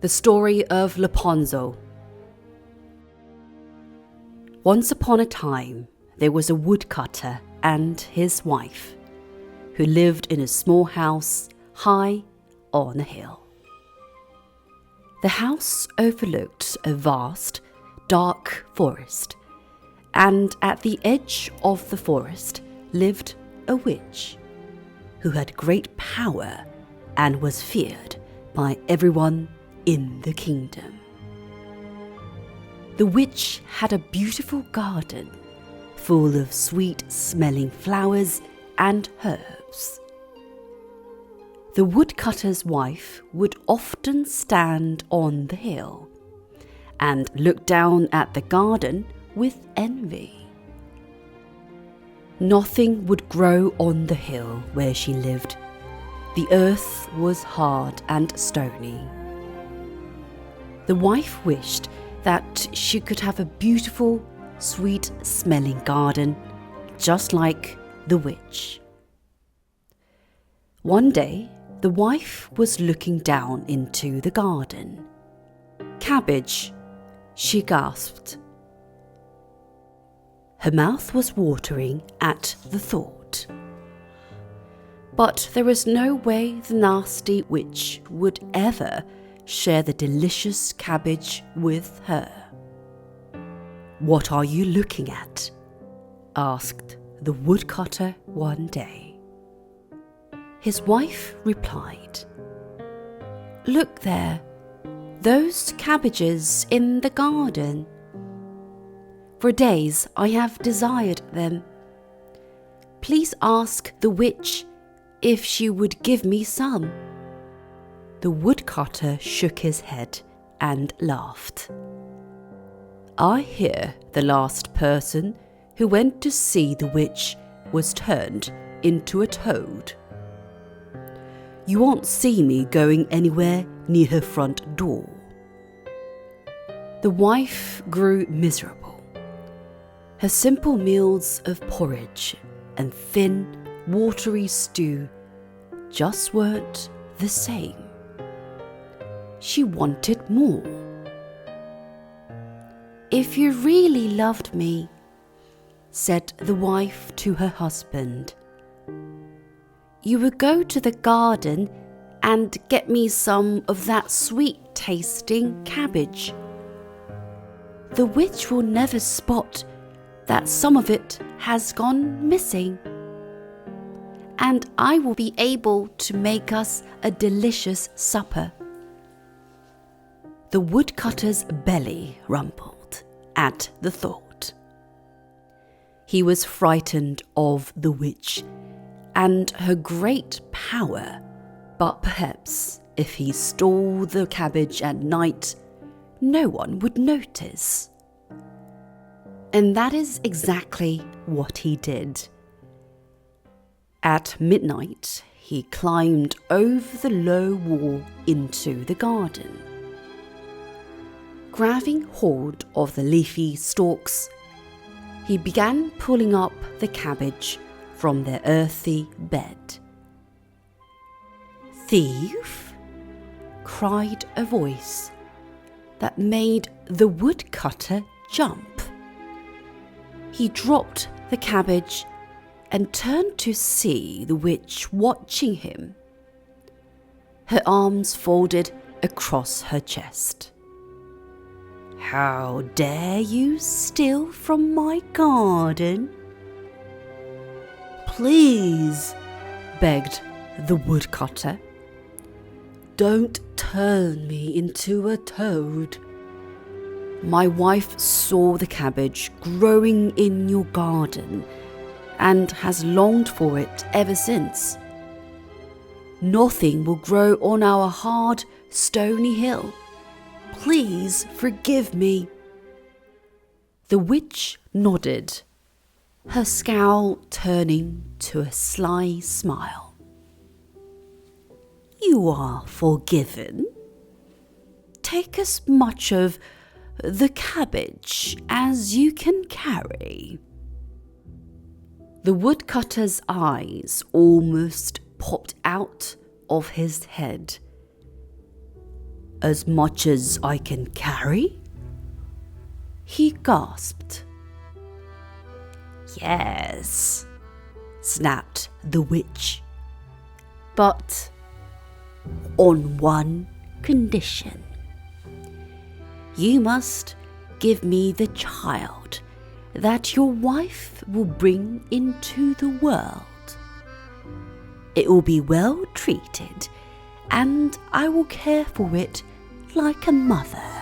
The story of Rapunzel. Once upon a time, there was a woodcutter and his wife who lived in a small house high on a hill. The house overlooked a vast, dark forest, and at the edge of the forest lived a witch who had great power and was feared by everyone in the kingdom. The witch had a beautiful garden full of sweet-smelling flowers and herbs. The woodcutter's wife would often stand on the hill and look down at the garden with envy. Nothing would grow on the hill where she lived. The earth was hard and stony. The wife wished that she could have a beautiful, sweet-smelling garden, just like the witch. One day, the wife was looking down into the garden. "Cabbage," she gasped. Her mouth was watering at the thought. But there was no way the nasty witch would ever share the delicious cabbage with her. "What are you looking at?" asked the woodcutter one day. His wife replied, "Look there, those cabbages in the garden. For days I have desired them. Please ask the witch if she would give me some." The woodcutter shook his head and laughed. "I hear the last person who went to see the witch was turned into a toad. You won't see me going anywhere near her front door." The wife grew miserable. Her simple meals of porridge and thin, watery stew just weren't the same. She wanted more. "If you really loved me," said the wife to her husband, "you would go to the garden and get me some of that sweet-tasting cabbage. The witch will never spot that some of it has gone missing, and I will be able to make us a delicious supper." The woodcutter's belly rumbled at the thought. He was frightened of the witch and her great power, but perhaps if he stole the cabbage at night, no one would notice. And that is exactly what he did. At midnight, he climbed over the low wall into the garden. Grabbing hold of the leafy stalks, he began pulling up the cabbage from their earthy bed. "Thief!" cried a voice that made the woodcutter jump. He dropped the cabbage and turned to see the witch watching him, her arms folded across her chest. "How dare you steal from my garden?" "Please," begged the woodcutter, "don't turn me into a toad. My wife saw the cabbage growing in your garden and has longed for it ever since. Nothing will grow on our hard, stony hill. Please forgive me." The witch nodded, her scowl turning to a sly smile. "You are forgiven. Take as much of the cabbage as you can carry." The woodcutter's eyes almost popped out of his head. As much as I can carry? He gasped. Yes, snapped the witch. But on one condition. You must give me the child that your wife will bring into the world. It will be well treated, and I will care for it like a mother.